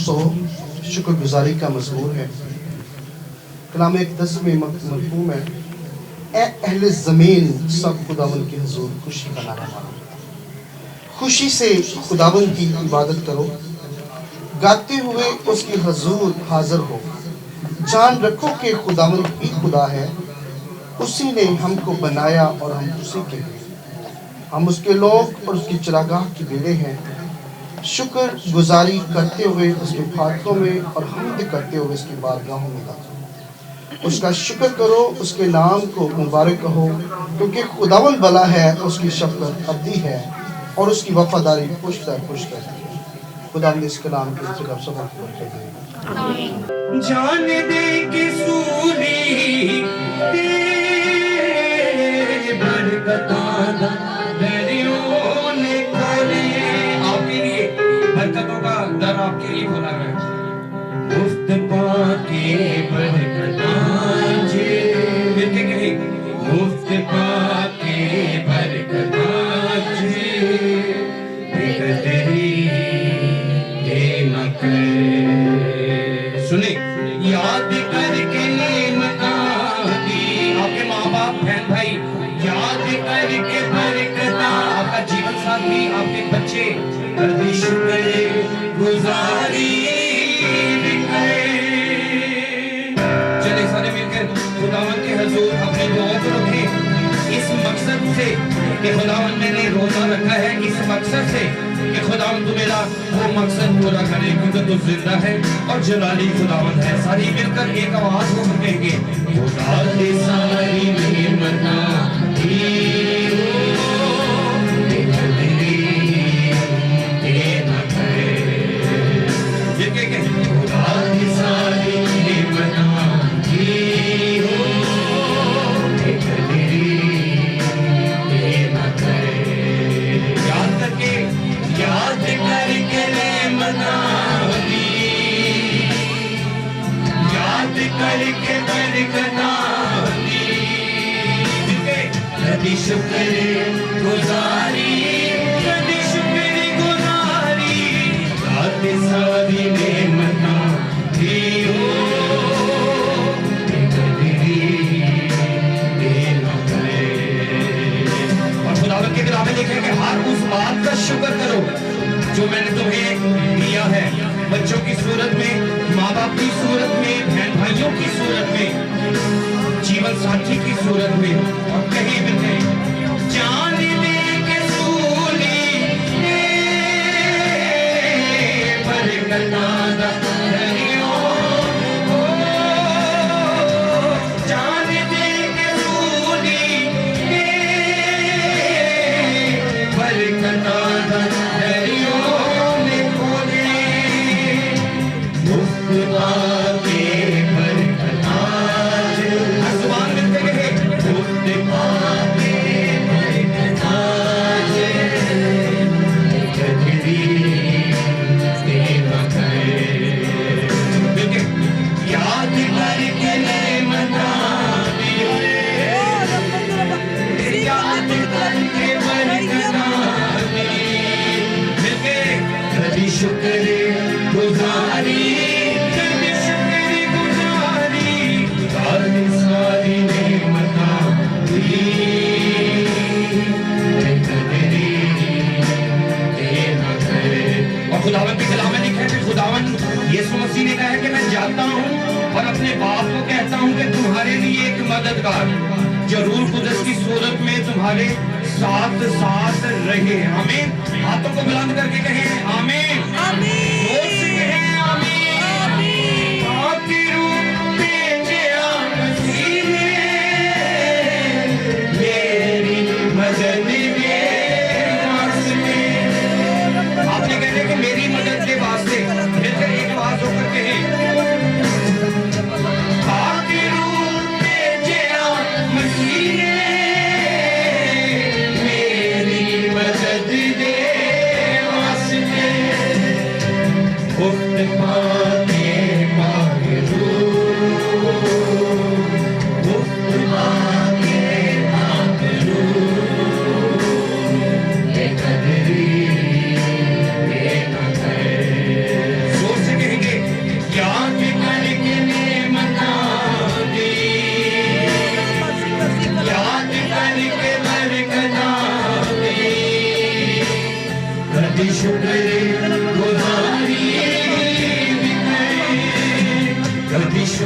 200 शुक्रगुजारी का मजमूर है। कलाम एक 10 में मफहूम है, ए अहले ज़मीन सब खुदावन के हुजूर खुशी का नारा मारो, खुशी से खुदावन की इबादत करो, गाते हुए उसकी हुजूर हाजिर हो। जान रखो कि खुदावन ही खुदा है, उसी ने हमको बनाया और हम उसी के हैं, हम उसके लोग और उसकी चरागाह की बेड़े हैं। शुक्र गुजारी करते हुए उसके फाटकों में और हम्द करते हुए उसकी बारगाहों में दाखिल, उसका शुक्र करो, उसके नाम को मुबारक कहो, क्योंकि खुदावन भला है, उसकी शफ़क़त अबदी है और उसकी वफादारी पुश्त दर पुश्त है। खुदा ने इस कलाम के ज़रिए आप सबको बरकत दे। जान दे के सूली ते बरकतां दरियों ने खोले, आपके लिए बरकतों का दर आपके लिए खोला है। मुफ्त पाके बरकतां जे मिलके कहे, मुफ्त पाके बरकतां जे बेकदरी के न करे। सुने, याद करके नेमतां दी, आपके माँ बाप बहन भाई, याद करके बरकतां, आपका जीवन साथी, आपके बच्चे, गर्दिश करे गुजारी चले सारे मिलकर खुदावन के हुजूर अपने दुआओं को रखें, इस मकसद से कि खुदावन मैंने रोजा रखा है, इस मकसद से कि खुदावन तू मेरा वो मकसद पूरा करे, क्योंकि तू जिंदा है और जलाली खुदावन है। सारी मिलकर एक आवाज को कहेंगे, खुदा की सारी नेमतां दी करके बरकतां दी, शुक्र गुजारी, शुक्र गुजारी, रात सारी नेमतां दी हो, और खुदावंद के कलाम में लिखा है कि हर उस बात का शुक्र करो जो मैंने तुम्हें दिया है, बच्चों की सूरत में, माँ बाप की सूरत में, बहन भाइयों की सूरत में, जीवन साथी की सूरत में, और कहीं भी नहीं। जान दे के सूली बरकतां दरियों, जान दे के सूली बरकतां दरियों ने खोले, शुक्र गुजारी, शुक्र गुजारी, सारी सारी नेमतां दी, और खुदावन के कलाम में लिखा है कि खुदावन यीशु मसीह ने कहा है कि मैं जाता हूँ और अपने बाप को कहता हूँ कि तुम्हारे लिए एक मददगार जो रूह कुदस की सूरत में तुम्हारे साथ साथ रहे। आमीन। हाथों को बुलंद करके कहें आमीन, आमीन, जोर से कहें आमीन, आमीन। आपकी रूह भेजा मसीह ने, मेरी मदद के वास्ते, आपने कहते कि मेरी मदद के वास्ते, मिलकर एक आवाज होकर कहें, आपकी रूह भेजा मसीह ने, मेरी मदद दे वास्ते, गुजारी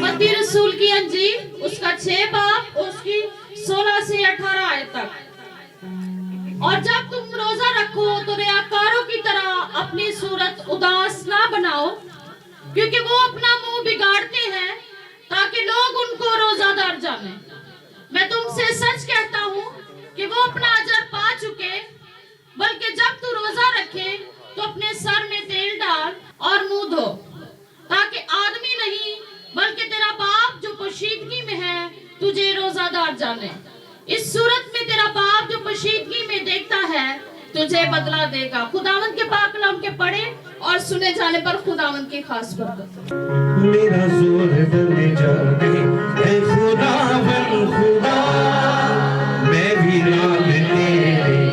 मत्ती रसूल की अंजील उसका 6 बाब उसकी 16 से 18 आयत तक। और जब तुम रोजा रखो तो रियाकारों की तरह अपनी सूरत उदास ना बनाओ, क्योंकि वो अपना मुंह बिगाड़ते हैं ताकि लोग उनको रोजादार जाने। मैं तुमसे सच कहता हूँ कि वो अपना अजर पा चुके। बल्कि जब तू रोजा रखे तो अपने सर में तेल डाल और मुंह धो, ताकि आदमी नहीं बल्कि तेरा बाप जो पोशीदगी में है तुझे रोजादार जाने। इस सूरत में तेरा बाप जो पोशीदगी में देखता है तुझे बदला देगा। खुदावंद के पाक कलाम के पढ़े और सुने जाने पर खुदावंद की खास बरकत। मेरा जोर बन जाए ऐ खुदावन खुदा, मैं भी नाम तेरे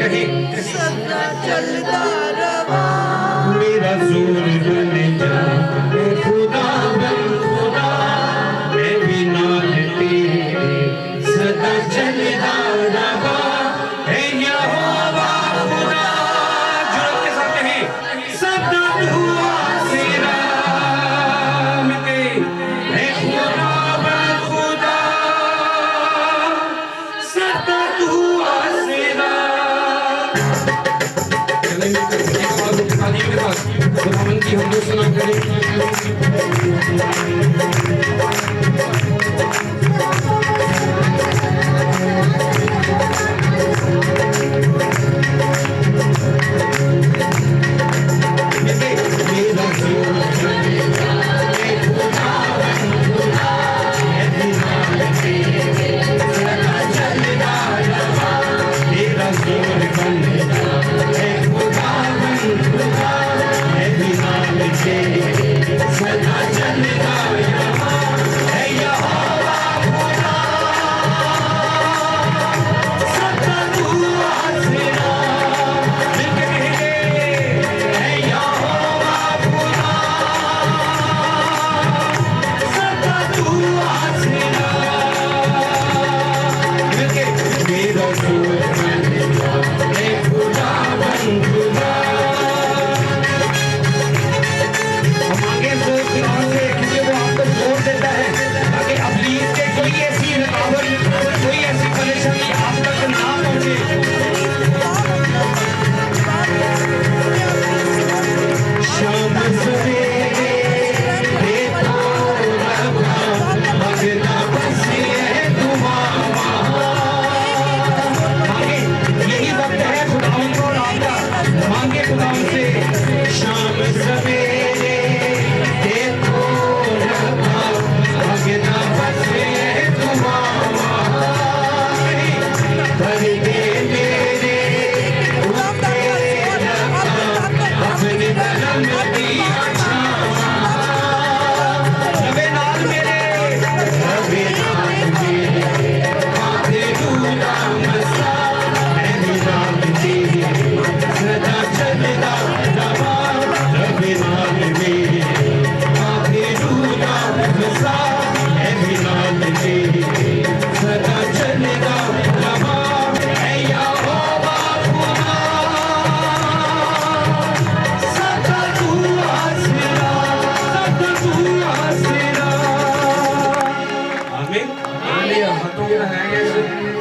कहे सदा चलता रहा। मेरा जोर बन जाए ऐ खुदावन खुदा, मैं भी नाम तेरे सदा चलता रहा। ऐ यहोवा खुदा, जुर्म के साथ कहें सदा दुआ तेरा मिटे। ऐ खुदावन खुदा, सदा दुआ तेरा। चलें मिलकर एक आवाज़ उठा दी मेरे पास खुदावन की हम सुना करें।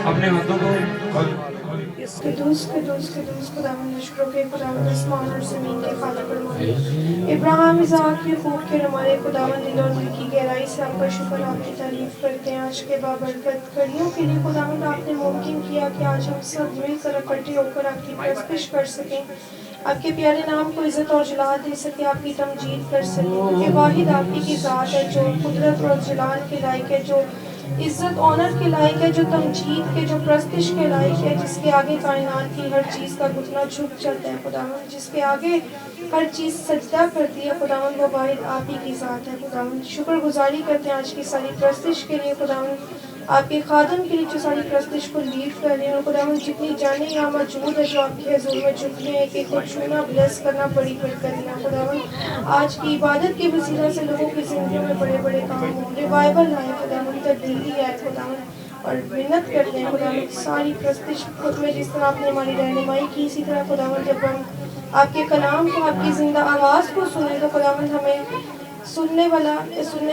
अपने हाथों को इब्राहिम इज़हाक याकूब के हमारे खुदावंद दिल और दिल की गहराई से आपका शुक्र, आपकी तारीफ करते हैं। आज के बाबरकत घड़ियों के लिए खुदावंद आपने मुमकिन किया कि आज हम सब मिलकर इकट्ठे होकर आपकी परस्तिश कर सकें, आपके प्यारे नाम को इज्जत और जलाल दे सके, आपकी तमजीद कर सकें, क्योंकि वाहिद आप ही की ज़ात है जो कुदरत और जलाल के लायक है, जो इज्जत ऑनर के लायक है, जो तमजीद के, जो प्रस्तिश के लायक है, जिसके आगे कायनात की हर चीज़ का घुटना झुक जाता है खुदावंद, जिसके आगे हर चीज़ सजदा करती है खुदावंद, वो वाहिद आप ही की ज़ात है खुदावंद। शुक्रगुजारी करते हैं आज की सारी प्रस्तिश के लिए खुदावंद। आपके खादम के लिए जो सारी प्रस्तिश को लीड कर रहे हैं खुदावन, जितनी जाने यहाँ मौजूद है जो आपके हजूर में झुकते हैं कि खुद छूना ब्लेस करना बड़ी बरकत है खुदावन। आज की इबादत के वसीला से लोगों की जिंदगी में बड़े बड़े काम हो, रिवाइवल आए खुदावन, तब्दीली आए खुदावन, और मिन्नत करते हैं खुदावन सारी प्रस्तिश खुद में जिस तरह आपने हमारी रहनुमाई की, इसी तरह खुदावन जब हम आपके कलाम को, आपकी जिंदा आवाज़ को सुने तो खुदावन हमें सुनने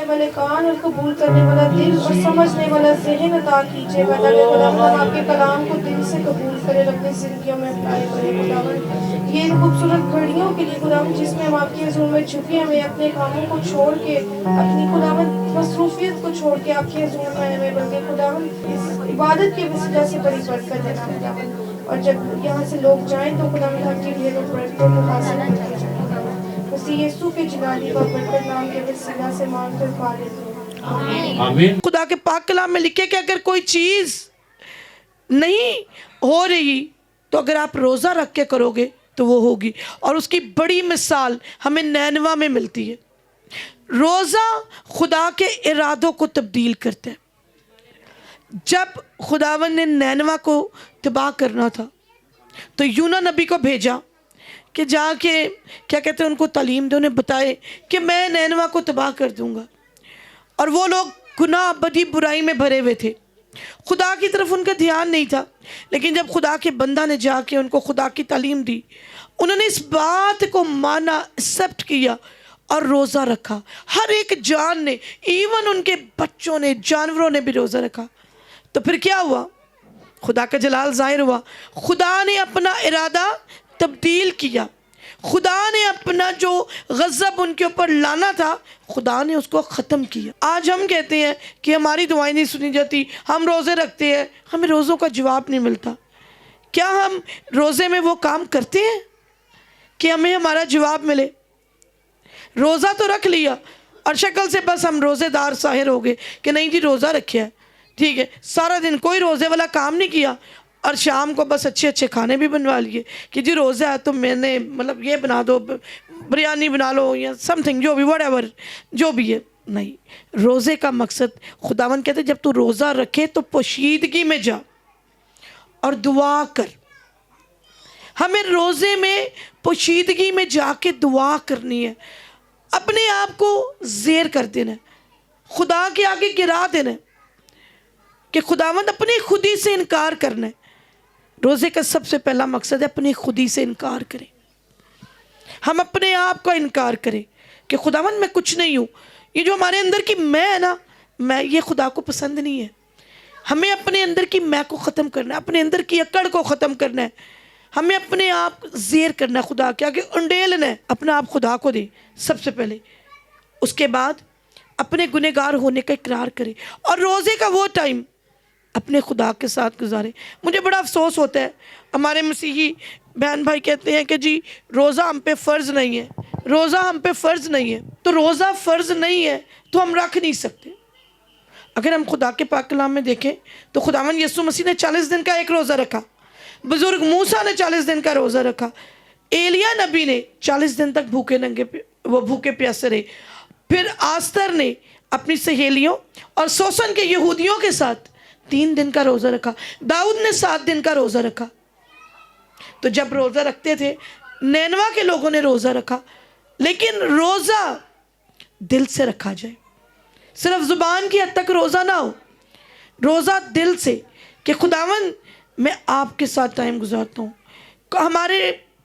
वाले कान और कबूल करने वाला दिल और समझने वाला ज़हन अता कीजिए खुदावन। हम आपके कलाम को दिल से कबूल करें, अपनी ज़िंदगियों में अप्लाई करें खुदावन। ये खूबसूरत घड़ियों के लिए खुदावन जिसमें हम आपके हजूर में झुके, हमें अपने कामों को छोड़ के, अपनी खुदावन मसरूफियत को छोड़ के आपके हजूर में हमें बल्कि खुदावन इस इबादत के वसीला से बड़ी बरकत देना खुदावन। और जब यहाँ से लोग जाएँ तो खुदावन आपकी ढेरों बरकतों को हासिल करना चाहिए खुदावन। उसी यीशु के जलाली का बरकत नाम के वसीला से मांग कर पा लेते हैं, आमीन। खुदा के पाक कलाम में लिखे कि अगर कोई चीज़ नहीं हो रही तो अगर आप रोज़ा रख के करोगे तो वो होगी। और उसकी बड़ी मिसाल हमें नैनवा में मिलती है। रोज़ा खुदा के इरादों को तब्दील करता है। जब खुदावन ने नैनवा को तबाह करना था तो यूना नबी को भेजा कि जाके क्या कहते हैं उनको तालीम दे, उन्हें बताए कि मैं नैनवा को तबाह कर दूंगा। और वो लोग गुनाह बदी बुराई में भरे हुए थे, खुदा की तरफ उनका ध्यान नहीं था। लेकिन जब खुदा के बंदा ने जाके उनको खुदा की तालीम दी, उन्होंने इस बात को माना, एक्सेप्ट किया और रोज़ा रखा। हर एक जान ने, इवन उनके बच्चों ने, जानवरों ने भी रोज़ा रखा। तो फिर क्या हुआ? खुदा का जलाल जाहिर हुआ। खुदा ने अपना इरादा तब्दील किया। खुदा ने अपना जो गज़ब उनके ऊपर लाना था, खुदा ने उसको ख़त्म किया। आज हम कहते हैं कि हमारी दुआएं नहीं सुनी जाती, हम रोज़े रखते हैं, हमें रोज़ों का जवाब नहीं मिलता। क्या हम रोज़े में वो काम करते हैं कि हमें हमारा जवाब मिले? रोज़ा तो रख लिया और शक्ल से बस हम रोज़ेदार साहिर हो गए कि नहीं जी रोज़ा रखे है, ठीक है, सारा दिन कोई रोज़े वाला काम नहीं किया और शाम को बस अच्छे अच्छे खाने भी बनवा लिए कि जी रोज़ा है तो मैंने मतलब ये बना दो, बिरयानी बना लो या समथिंग, जो भी व्हाटएवर जो भी है। नहीं, रोज़े का मकसद, खुदावन कहते जब तू रोज़ा रखे तो पोशीदगी में जा और दुआ कर। हमें रोज़े में पोशीदगी में जाके दुआ करनी है, अपने आप को ज़ेर कर देना है, खुदा के आगे गिरा देना है कि खुदावंद अपनी खुदी से इनकार करना है। रोज़े का सबसे पहला मकसद है अपनी खुदी से इनकार करें। हम अपने आप का इनकार करें कि खुदावंद मैं कुछ नहीं हूँ। ये जो हमारे अंदर की मैं है ना, मैं, ये खुदा को पसंद नहीं है। हमें अपने अंदर की मैं को ख़त्म करना है, अपने अंदर की अकड़ को ख़त्म करना है। हमें अपने आप ज़ेर करना है, खुदा के आगे उंडेलना है, अपना आप खुदा को दे सबसे पहले। उसके बाद अपने गुनहगार होने का इकरार करें और रोज़े का वो टाइम अपने खुदा के साथ गुजारें। मुझे बड़ा अफसोस होता है, हमारे मसीही बहन भाई कहते हैं कि जी रोज़ा हम पे फ़र्ज़ नहीं है, रोज़ा हम पे फ़र्ज़ नहीं है। तो रोज़ा फ़र्ज़ नहीं है तो हम रख नहीं सकते। अगर हम खुदा के पाक कलाम में देखें तो खुदावन यीशु मसीह ने 40 दिन का एक रोज़ा रखा, बुज़ुर्ग मूसा ने 40 दिन का रोज़ा रखा, एलिया नबी ने 40 दिन तक भूखे प्यासे रहे। फिर आस्तर ने अपनी सहेलियों और सोसन के यहूदियों के साथ 3 दिन का रोज़ा रखा, दाऊद ने 7 दिन का रोज़ा रखा। तो जब रोज़ा रखते थे, नैनवा के लोगों ने रोज़ा रखा, लेकिन रोज़ा दिल से रखा जाए, सिर्फ ज़ुबान की हद तक रोज़ा ना हो, रोज़ा दिल से कि खुदावन मैं आपके साथ टाइम गुजारता हूँ। हमारे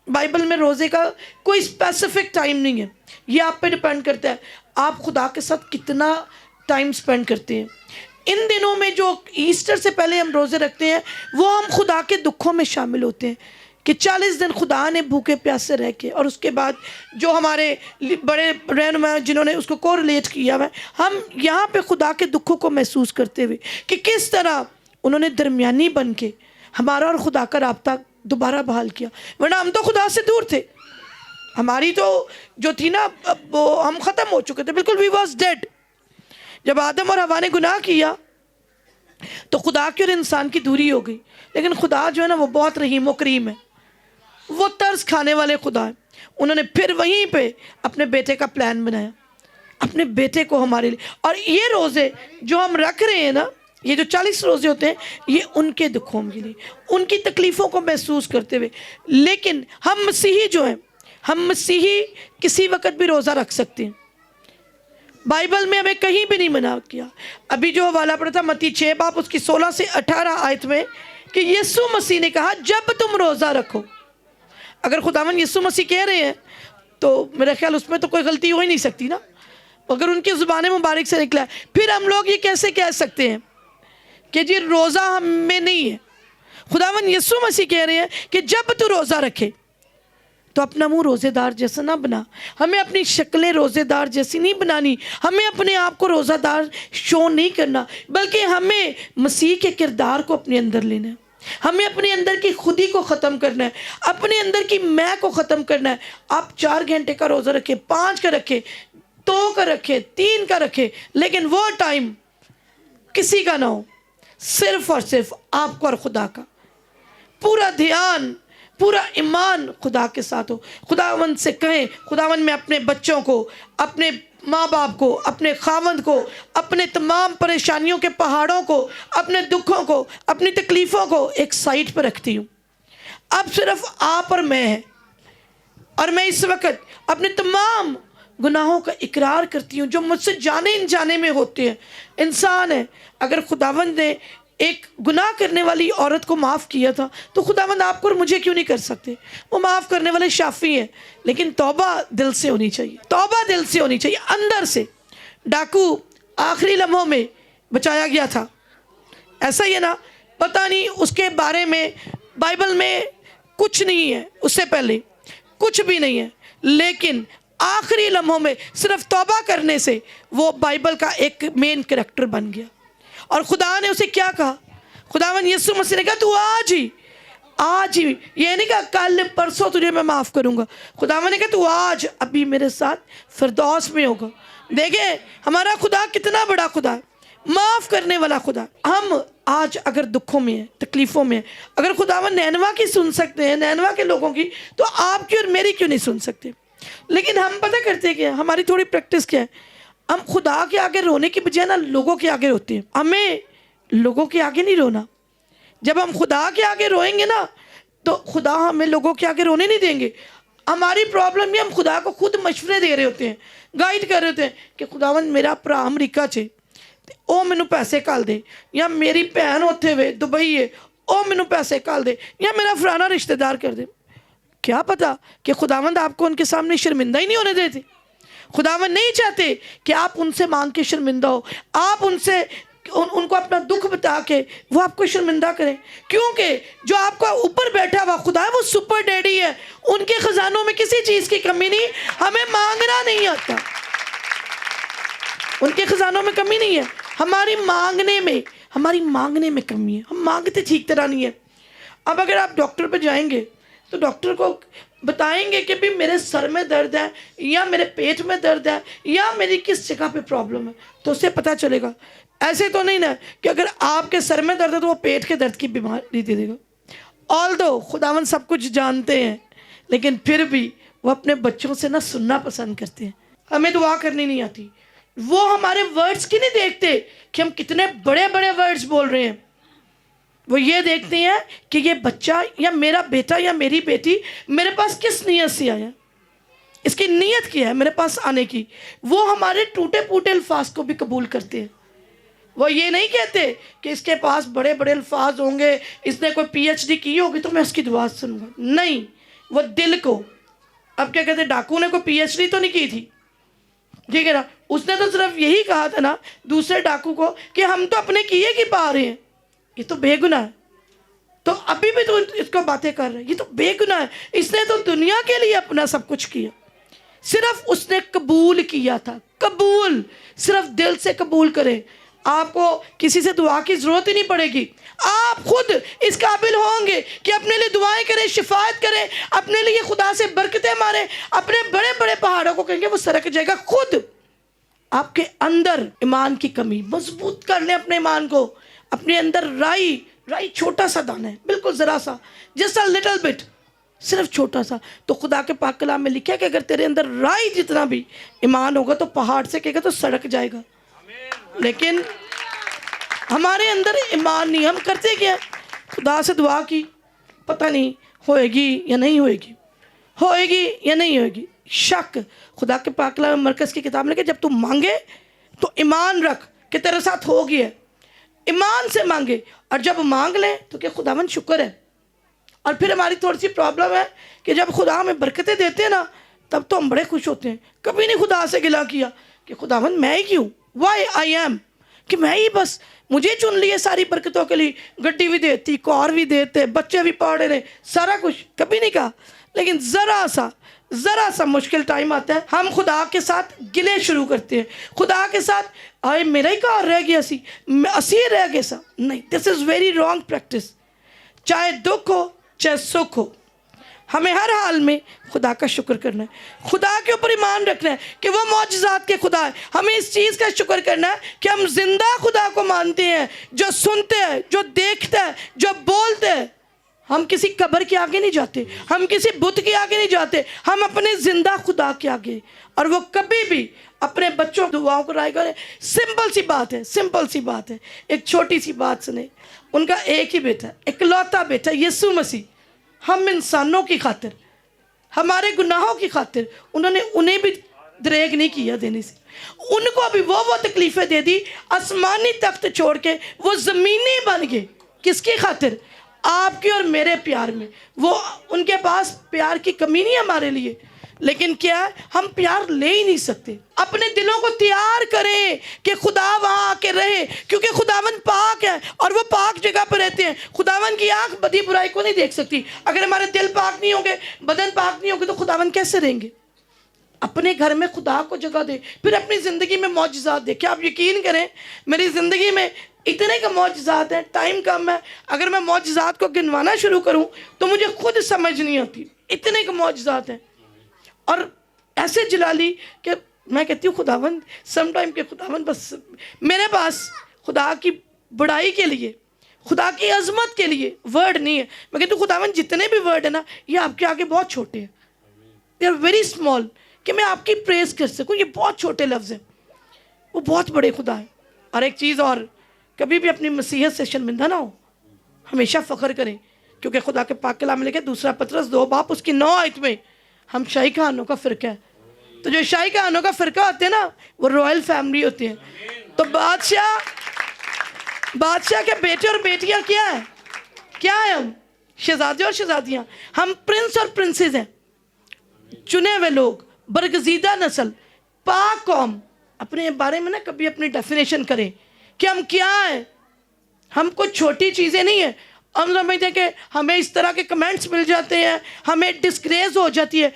बाइबल में रोज़े का कोई स्पेसिफिक टाइम नहीं है, ये आप पे डिपेंड करता है आप खुदा के साथ कितना टाइम स्पेंड करते हैं। इन दिनों में जो ईस्टर से पहले हम रोज़े रखते हैं, वो हम खुदा के दुखों में शामिल होते हैं कि 40 दिन खुदा ने भूखे प्यासे रह के, और उसके बाद जो हमारे बड़े रहनुमा जिन्होंने उसको कोरिलेट किया हुआ है, हम यहाँ पे खुदा के दुखों को महसूस करते हुए कि किस तरह उन्होंने दरमियानी बन के हमारा और खुदा का राब्ता दोबारा बहाल किया। वरना हम तो खुदा से दूर थे, हमारी तो जो थी ना वो हम ख़त्म हो चुके थे, बिल्कुल वी वॉज डेड। जब आदम और हवा ने गुनाह किया तो खुदा की और इंसान की दूरी हो गई। लेकिन खुदा जो है ना वो बहुत रहीम व करीम है, वो तर्स खाने वाले खुदा है। उन्होंने फिर वहीं पे अपने बेटे का प्लान बनाया, अपने बेटे को हमारे लिए। और ये रोज़े जो हम रख रहे हैं ना, ये जो 40 रोज़े होते हैं ये उनके दुखों के लिए, उनकी तकलीफ़ों को महसूस करते हुए। लेकिन हम मसीही जो हैं, हम मसीही किसी वक्त भी रोज़ा रख सकते हैं। बाइबल में हमें कहीं भी नहीं मना किया। अभी जो हवाला पढ़ा था मत्ती 6 बाब उसकी 16 से 18 आयत में कि यीशु मसीह ने कहा जब तुम रोज़ा रखो। अगर खुदावन यीशु मसीह कह रहे हैं तो मेरा ख्याल उसमें तो कोई गलती हो ही नहीं सकती ना, अगर उनकी ज़ुबान मुबारक से निकला है। फिर हम लोग ये कैसे कह सकते हैं कि जी रोज़ा हम में नहीं है। खुदावन यीशु मसीह कह रहे हैं कि जब तू रोज़ा रखे तो अपना मुंह रोज़ेदार जैसा ना बना। हमें अपनी शक्लें रोज़ेदार जैसी नहीं बनानी, हमें अपने आप को रोज़ादार शो नहीं करना, बल्कि हमें मसीह के किरदार को अपने अंदर लेना है। हमें अपने अंदर की खुदी को ख़त्म करना है, अपने अंदर की मैं को ख़त्म करना है। आप 4 घंटे का रोज़ा रखें, 5 का रखें, 2 का रखें, 3 का रखें, लेकिन वो टाइम किसी का ना हो, सिर्फ और सिर्फ आपका और खुदा का। पूरा ध्यान, पूरा ईमान खुदा के साथ हो। खुदावंद से कहें, खुदावंद मैं अपने बच्चों को, अपने माँ बाप को, अपने खावंद को, अपने तमाम परेशानियों के पहाड़ों को, अपने दुखों को, अपनी तकलीफ़ों को एक साइड पर रखती हूँ। अब सिर्फ आप और मैं हैं, और मैं इस वक्त अपने तमाम गुनाहों का इकरार करती हूँ जो मुझसे जाने अनजाने में होते हैं। इंसान है, अगर खुदावंद ने एक गुनाह करने वाली औरत को माफ़ किया था तो खुदावंद आपको और मुझे क्यों नहीं कर सकते? वो माफ़ करने वाले शाफ़ी हैं, लेकिन तौबा दिल से होनी चाहिए, तौबा दिल से होनी चाहिए, अंदर से। डाकू आखिरी लम्हों में बचाया गया था, ऐसा ही है ना? पता नहीं उसके बारे में बाइबल में कुछ नहीं है, उससे पहले कुछ भी नहीं है, लेकिन आखिरी लम्हों में सिर्फ तौबा करने से वो बाइबल का एक मेन कैरेक्टर बन गया। और खुदा ने उसे क्या कहा? खुदावन यीशु मसीह ने कहा तू आज ही, ये नहीं कहा कल परसों तुझे मैं माफ़ करूँगा। खुदावन ने कहा तू आज अभी मेरे साथ फिरदौस में होगा। देखें हमारा खुदा कितना बड़ा खुदा है, माफ़ करने वाला खुदा। हम आज अगर दुखों में हैं, तकलीफ़ों में हैं, अगर खुदावन नैनवा की सुन सकते हैं, नैनवा के लोगों की, तो आपकी और मेरी क्यों नहीं सुन सकते? लेकिन हम पता करते क्या, हमारी थोड़ी प्रैक्टिस क्या है, हम खुदा के आगे रोने की बजाय ना लोगों के आगे रोते हैं। हमें लोगों के आगे नहीं रोना। जब हम खुदा के आगे रोएंगे ना तो खुदा हमें लोगों के आगे रोने नहीं देंगे। हमारी प्रॉब्लम में हम खुदा को खुद मशवरे दे रहे होते हैं, गाइड कर रहे होते हैं कि खुदावंद मेरा भरा अमरीका च ओ मैनू पैसे घल दे, या मेरी भैन उत्थे वे दुबई है ओ मैनू पैसे घल दे, या मेरा फलाना रिश्तेदार कर दे। क्या पता कि खुदावंद आपको उनके सामने शर्मिंदा ही नहीं होने देते। खुदावंद नहीं चाहते कि आप उनसे मांग के शर्मिंदा हो, आप उनसे उनको अपना दुख बता के वो आपको शर्मिंदा करें, क्योंकि जो आपका ऊपर बैठा हुआ खुदा है वो सुपर डैडी है, उनके खजानों में किसी चीज़ की कमी नहीं। हमें मांगना नहीं आता, उनके खजानों में कमी नहीं है, हमारी मांगने में कमी है। हम मांगते ठीक तरह नहीं है। अब अगर आप डॉक्टर पर जाएंगे तो डॉक्टर को बताएंगे कि भी मेरे सर में दर्द है, या मेरे पेट में दर्द है, या मेरी किस जगह पे प्रॉब्लम है, तो उससे पता चलेगा। ऐसे तो नहीं ना कि अगर आपके सर में दर्द है तो वो पेट के दर्द की बीमारी दे देगा। ऑल्दो खुदावन सब कुछ जानते हैं, लेकिन फिर भी वो अपने बच्चों से ना सुनना पसंद करते हैं। हमें दुआ करनी नहीं आती, वो हमारे वर्ड्स की नहीं देखते कि हम कितने बड़े बड़े वर्ड्स बोल रहे हैं। वो ये देखते हैं कि ये बच्चा या मेरा बेटा या मेरी बेटी मेरे पास किस नीयत से आया, इसकी नीयत क्या है मेरे पास आने की। वो हमारे टूटे फूटे अल्फाज को भी कबूल करते हैं। वो ये नहीं कहते कि इसके पास बड़े बड़े अल्फाज होंगे, इसने कोई PhD की होगी तो मैं उसकी दुआ सुनूंगा। नहीं, वो दिल को, अब क्या कहते, डाकू ने कोई PhD तो नहीं की थी, ठीक है ना, उसने तो सिर्फ यही कहा था ना दूसरे डाकू को कि हम तो अपने किए की पा रहे हैं, ये तो बेगुनाह है, तो अभी भी तो इसको बातें कर रहे हैं, ये तो बेगुनाह है, इसने तो दुनिया के लिए अपना सब कुछ किया। सिर्फ उसने कबूल किया था, कबूल, सिर्फ दिल से कबूल करें, आपको किसी से दुआ की जरूरत ही नहीं पड़ेगी। आप खुद इस काबिल होंगे कि अपने लिए दुआएं करें, शिफायत करें, अपने लिए खुदा से बरकतें मारें, अपने बड़े बड़े पहाड़ों को कहेंगे वो सरक जाएगा। खुद आपके अंदर ईमान की कमी, मजबूत कर लें अपने ईमान को। अपने अंदर राई छोटा सा दाना है, बिल्कुल ज़रा सा, जस्ट अ लिटिल बिट, सिर्फ छोटा सा। तो खुदा के पाक कलाम में लिखा है कि अगर तेरे अंदर राई जितना भी ईमान होगा तो पहाड़ से कहेगा तो सड़क जाएगा। लेकिन हमारे अंदर ईमान नहीं, हम करते क्या, खुदा से दुआ की, पता नहीं होएगी या नहीं होएगी, होएगी या नहीं होएगी, शक। खुदा के पाक कलाम में मरकज़ की किताब में लिखे, जब तू मांगे तो ईमान रख कि तेरे साथ हो गया, ईमान से मांगे, और जब मांग ले तो क्या खुदावन शुक्र है। और फिर हमारी थोड़ी सी प्रॉब्लम है कि जब खुदा हमें बरकतें देते हैं ना, तब तो हम बड़े खुश होते हैं। कभी नहीं खुदा से गिला किया कि खुदावन मैं ही क्यों, वाई आई एम, कि मैं ही बस, मुझे चुन लिए सारी बरकतों के लिए, गड्डी भी देती, कार भी देते, बच्चे भी पढ़ रहे, सारा कुछ, कभी नहीं कहा। लेकिन ज़रा सा मुश्किल टाइम आता है, हम खुदा के साथ गिले शुरू करते हैं, खुदा के साथ, आए मेरा ही कार रह गया, असी रह गया सा। नहीं, this is very wrong practice. चाहे दुख हो चाहे सुख हो, हमें हर हाल में खुदा का शुक्र करना है, खुदा के ऊपर ईमान रखना है कि वो मौजज़ात के खुदा है। हमें इस चीज़ का शुक्र करना है कि हम जिंदा खुदा को मानते हैं, जो सुनते हैं, जो देखता है, जो बोलते हैं। हम किसी कब्र के आगे नहीं जाते, हम किसी बुत के आगे नहीं जाते, हम अपने जिंदा खुदा के आगे। और वो कभी भी अपने बच्चों की दुआओं को राय करें। सिंपल सी बात है, सिंपल सी बात है, एक छोटी सी बात सुने। उनका एक ही बेटा, इकलौता बेटा यीशु मसीह, हम इंसानों की खातिर, हमारे गुनाहों की खातिर उन्होंने उन्हें भी दरेग नहीं किया देने से, उनको भी वो तकलीफ़ें दे दी, आसमानी तख्त छोड़ के वो ज़मीनी बन गए। किसकी खातिर? आपके और मेरे प्यार में। वो उनके पास प्यार की कमी नहीं है हमारे लिए, लेकिन क्या है, हम प्यार ले ही नहीं सकते। अपने दिलों को तैयार करें कि खुदा वहाँ आके रहे, क्योंकि खुदावन पाक है और वो पाक जगह पर रहते हैं। खुदावन की आँख बदी बुराई को नहीं देख सकती। अगर हमारे दिल पाक नहीं होंगे, बदन पाक नहीं होंगे, तो खुदावन कैसे रहेंगे? अपने घर में खुदा को जगह दे, फिर अपनी ज़िंदगी में मौजज़ात देखें। आप यकीन करें, मेरी ज़िंदगी में इतने का मौजज़ात हैं, टाइम कम है, अगर मैं मौजज़ात को गिनवाना शुरू करूं तो मुझे खुद समझ नहीं आती, इतने का मौजज़ात हैं। और ऐसे जलाली कि मैं कहती हूँ खुदावंद, सम टाइम के खुदावंद, बस मेरे पास खुदा की बड़ाई के लिए, खुदा की अजमत के लिए वर्ड नहीं है। मैं कहती हूँ खुदावंद, जितने भी वर्ड है ना, ये आपके आगे बहुत छोटे हैं, दे आर वेरी स्मॉल, कि मैं आपकी प्रेस कर सकूँ। ये बहुत छोटे लफ्ज़ हैं, वो बहुत बड़े खुदा है। और एक चीज़ और, कभी भी अपनी मसीहत से शर्मिंदा ना हो, हमेशा फ़ख्र करें, क्योंकि खुदा के पाक कलाम में लिखे, दूसरा पतरस 2 बाब उसकी 9 आयत में, हम शाही कहानों का फ़िरका है। तो जो शाही कहानों का फ़िरका होते हैं ना, वो रॉयल फैमिली होती है। तो बादशाह के बेटे और बेटियां क्या है? क्या है? हम शहजादे और शहजादियाँ, हम प्रिंस और प्रिंसेस हैं, चुने हुए लोग, बरगजीदा नस्ल, पाक कौम। अपने बारे में ना कभी अपनी डेफिनेशन करें कि हम क्या हैं। हम कुछ छोटी चीज़ें नहीं है। हम समझते हैं कि हमें इस तरह के कमेंट्स मिल जाते हैं, हमें डिस्ग्रेस हो जाती है।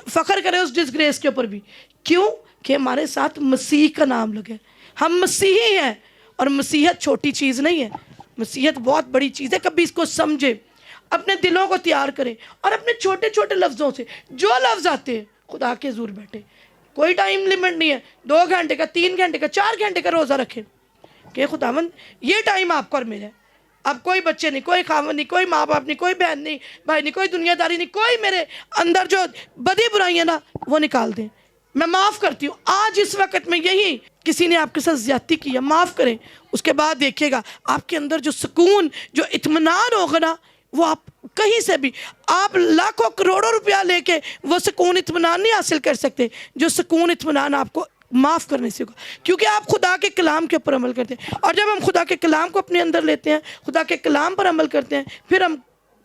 फ़ख्र करें उस डिस्ग्रेस के ऊपर भी, क्यों? कि हमारे साथ मसीह का नाम लगे, हम मसीही हैं। और मसीहत छोटी चीज़ नहीं है, मसीहत बहुत बड़ी चीज़ है। कभी इसको समझे, अपने दिलों को तैयार करें, और अपने छोटे छोटे लफ्ज़ों से जो लफ्ज़ आते हैं, खुदा के ज़रूर बैठे। कोई टाइम लिमिट नहीं है, 2 घंटे का, 3 घंटे का, 4 घंटे का रोज़ा रखें कि खुदावंद ये टाइम आपका और मेरा है। अब कोई बच्चे नहीं, कोई खावन नहीं, कोई माँ बाप नहीं, कोई बहन नहीं, भाई नहीं, कोई दुनियादारी नहीं, कोई मेरे अंदर जो बदी बुराइयाँ ना, वो निकाल दें। मैं माफ़ करती हूँ। आज इस वक्त में यही किसी ने आपके साथ ज़्यादती की है, माफ़ करें। उसके बाद देखिएगा आपके अंदर जो सुकून, जो इत्मीनान होगा ना, वो आप कहीं से भी, आप लाखों करोड़ों रुपया लेके वो सुकून इत्मीनान नहीं हासिल कर सकते, जो सुकून इत्मीनान आपको माफ़ करने से होगा, क्योंकि आप खुदा के कलाम के ऊपर अमल करते हैं। और जब हम खुदा के कलाम को अपने अंदर लेते हैं, खुदा के कलाम पर अमल करते हैं, फिर हम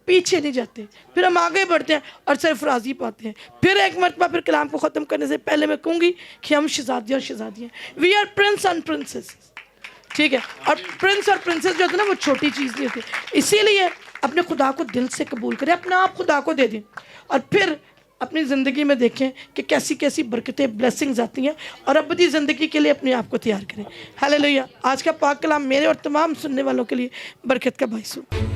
पीछे नहीं जाते, फिर हम आगे बढ़ते हैं और सिर्फ राज़ी पाते हैं। फिर एक मरतबा फिर कलाम को ख़त्म करने से पहले मैं कहूँगी कि हम शहजादी और शहजादी हैं, we are prince and princess, ठीक है। और प्रिंस और प्रिंसेस जो होते हैं ना, वो छोटी चीज़ नहीं होती। इसीलिए अपने खुदा को दिल से कबूल करें, अपना आप खुदा को दे दें, और फिर अपनी ज़िंदगी में देखें कि कैसी कैसी बरकतें, ब्लेसिंग्स आती हैं, और अबदी ज़िंदगी के लिए अपने आप को तैयार करें। हालेलुया। आज का पाक कलाम मेरे और तमाम सुनने वालों के लिए बरकत का बाइस हो।